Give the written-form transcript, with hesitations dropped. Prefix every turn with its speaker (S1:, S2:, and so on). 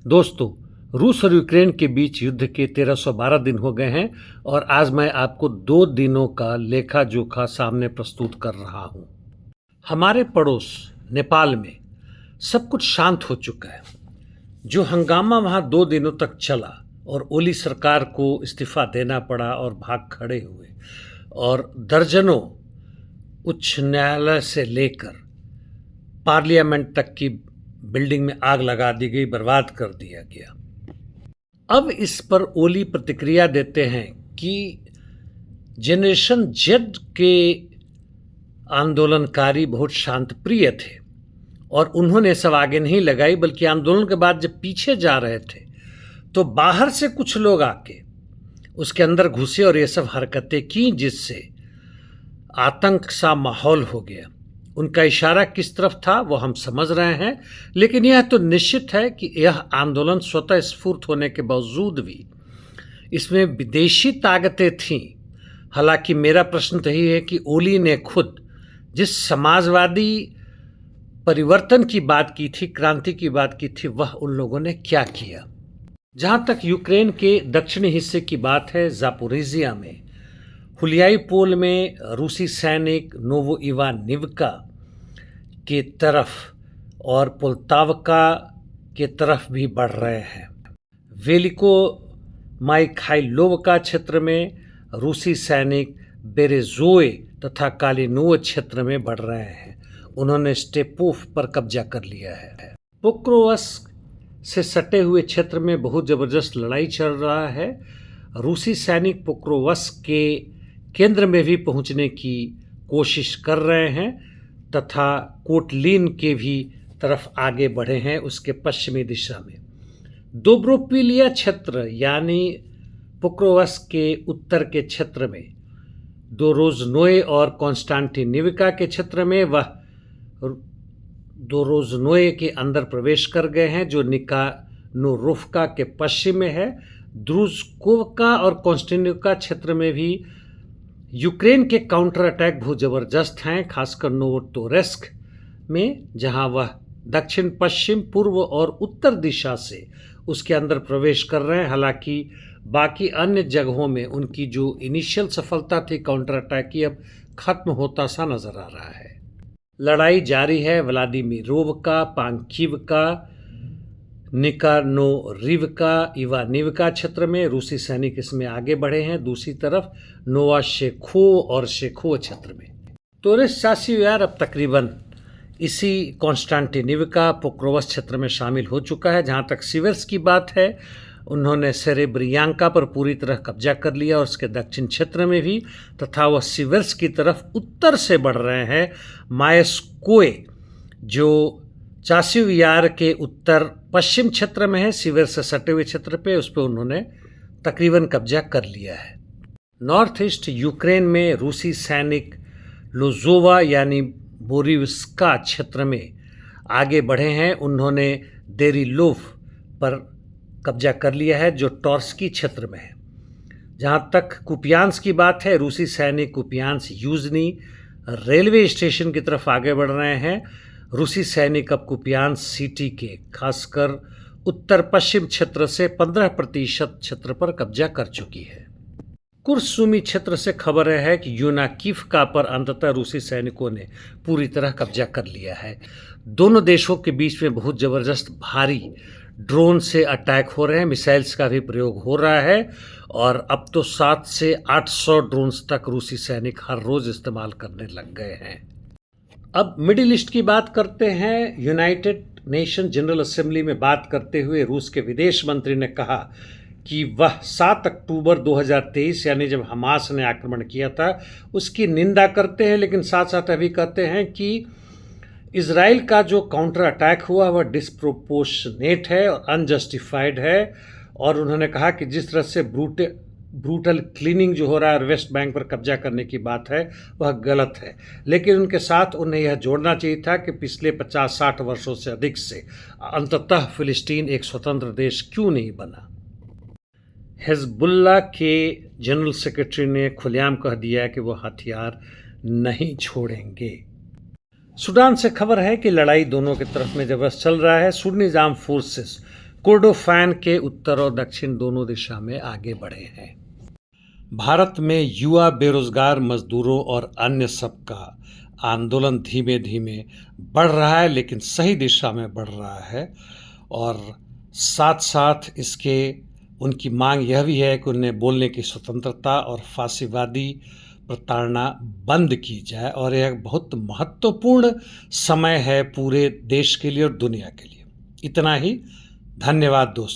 S1: दोस्तों, रूस और यूक्रेन के बीच युद्ध के 1312 दिन हो गए हैं और आज मैं आपको 2 दिनों का लेखा-जोखा सामने प्रस्तुत कर रहा हूं। हमारे पड़ोस नेपाल में सब कुछ शांत हो चुका है। जो हंगामा वहां 2 दिनों तक चला और ओली सरकार को इस्तीफा देना पड़ा और भाग खड़े हुए और दर्जनों उच्च न्यायालय से लेकर पार्लियामेंट तक की बिल्डिंग में आग लगा दी गई, बर्बाद कर दिया गया। अब इस पर ओली प्रतिक्रिया देते हैं कि जनरेशन जेड के आंदोलनकारी बहुत शांतप्रिय थे और उन्होंने सब आगे नहीं लगाई, बल्कि आंदोलन के बाद जब पीछे जा रहे थे तो बाहर से कुछ लोग आके उसके अंदर घुसे और ये सब हरकतें की, जिससे आतंक सा माहौल हो गया। उनका इशारा किस तरफ था वो हम समझ रहे हैं, लेकिन यह तो निश्चित है कि यह आंदोलन स्वतः स्फूर्त होने के बावजूद भी इसमें विदेशी ताकतें थीं। हालांकि मेरा प्रश्न तो यही है कि ओली ने खुद जिस समाजवादी परिवर्तन की बात की थी, क्रांति की बात की थी, वह उन लोगों ने क्या किया। जहाँ तक यूक्रेन के दक्षिणी हिस्से की बात है, जापोरिजिया में हुलियाई पोल में रूसी सैनिक नोवो इवानिवका के तरफ और पोल्तावका के तरफ भी बढ़ रहे हैं। वेलिको माइखाइलोवका क्षेत्र में रूसी सैनिक बेरेजोए तथा कालिनोव क्षेत्र में बढ़ रहे हैं। उन्होंने स्टेपोव पर कब्जा कर लिया है। पोक्रोवस्क से सटे हुए क्षेत्र में बहुत ज़बरदस्त लड़ाई चल रहा है। रूसी सैनिक पोक्रोवस्क के केंद्र में भी पहुंचने की कोशिश कर रहे हैं तथा कोटलिन के भी तरफ आगे बढ़े हैं, उसके पश्चिमी दिशा में। दोब्रोपिलिया क्षेत्र यानी पोक्रोवस्क के उत्तर के क्षेत्र में दोरोजनोए और कॉन्स्टांटिनिविका के क्षेत्र में वह दोरोजनोए के अंदर प्रवेश कर गए हैं, जो निकानोरोव्का के पश्चिम में है। द्रुजकोवका और कॉन्स्टेंटिनिविका क्षेत्र में भी यूक्रेन के काउंटर अटैक बहुत ज़बरदस्त हैं, खासकर नोवोटोरेस्क में, जहां वह दक्षिण पश्चिम पूर्व और उत्तर दिशा से उसके अंदर प्रवेश कर रहे हैं। हालांकि बाकी अन्य जगहों में उनकी जो इनिशियल सफलता थी काउंटर अटैक की, अब खत्म होता सा नजर आ रहा है। लड़ाई जारी है। व्लादिमीरोवका, पांकिवका, निकानोरिवका, इवानिवका क्षेत्र में रूसी सैनिक इसमें आगे बढ़े हैं। दूसरी तरफ नोवाशेखो और शेखो क्षेत्र में तोरेस चासियार अब तकरीबन इसी कॉन्स्टांटिनिविका पोक्रोवस क्षेत्र में शामिल हो चुका है। जहां तक सिवर्स की बात है, उन्होंने सेरेब्रियांका पर पूरी तरह कब्जा कर लिया और उसके दक्षिण क्षेत्र में भी, तथा वह सिवर्स की तरफ उत्तर से बढ़ रहे हैं। मायस्कोए जो चासियार के उत्तर पश्चिम क्षेत्र में है, सिवर से सटे हुए क्षेत्र पे, उस पर उन्होंने तकरीबन कब्जा कर लिया है। नॉर्थ ईस्ट यूक्रेन में रूसी सैनिक लोजोवा यानी बोरिवस्का क्षेत्र में आगे बढ़े हैं। उन्होंने देरिलोव पर कब्जा कर लिया है, जो टॉर्स्की क्षेत्र में है। जहाँ तक कुपियांस की बात है, रूसी सैनिक कुपियांस यूजनी रेलवे स्टेशन की तरफ आगे बढ़ रहे हैं। रूसी सैनिक अब कुपियांस सिटी के खासकर उत्तर पश्चिम क्षेत्र से 15% क्षेत्र पर कब्जा कर चुकी है। कुर्सुमी क्षेत्र से खबर है कि यूनाकिवका पर अंततः रूसी सैनिकों ने पूरी तरह कब्जा कर लिया है। दोनों देशों के बीच में बहुत ज़बरदस्त भारी ड्रोन से अटैक हो रहे हैं, मिसाइल्स का भी प्रयोग हो रहा है और अब तो 700 से 800 ड्रोन्स तक रूसी सैनिक हर रोज़ इस्तेमाल करने लग गए हैं। अब मिडिल ईस्ट की बात करते हैं। यूनाइटेड नेशन जनरल असेंबली में बात करते हुए रूस के विदेश मंत्री ने कहा कि वह 7 अक्टूबर 2023 यानी जब हमास ने आक्रमण किया था उसकी निंदा करते हैं, लेकिन साथ साथ अभी कहते हैं कि इजराइल का जो काउंटर अटैक हुआ वह डिस्प्रोपोर्शनेट है और अनजस्टिफाइड है। और उन्होंने कहा कि जिस तरह से ब्रूटल क्लीनिंग जो हो रहा है और वेस्ट बैंक पर कब्जा करने की बात है वह गलत है, लेकिन उनके साथ उन्हें यह जोड़ना चाहिए था कि पिछले 50-60 वर्षों से अधिक से अंततः फिलिस्तीन एक स्वतंत्र देश क्यों नहीं बना। हिजबुल्लाह के जनरल सेक्रेटरी ने खुलेआम कह दिया कि वह हथियार नहीं छोड़ेंगे। सूडान से खबर है कि लड़ाई दोनों की तरफ में जबरदस्त चल रहा है। सुन्नी आर्म्ड फोर्सेस कोर्डोफैन के उत्तर और दक्षिण दोनों दिशा में आगे बढ़े हैं। भारत में युवा बेरोजगार मजदूरों और अन्य सबका आंदोलन धीमे धीमे बढ़ रहा है, लेकिन सही दिशा में बढ़ रहा है। और साथ साथ इसके उनकी मांग यह भी है कि उन्हें बोलने की स्वतंत्रता और फांसीवादी प्रताड़ना बंद की जाए। और यह बहुत महत्वपूर्ण समय है पूरे देश के लिए और दुनिया के लिए। इतना ही। धन्यवाद दोस्तों।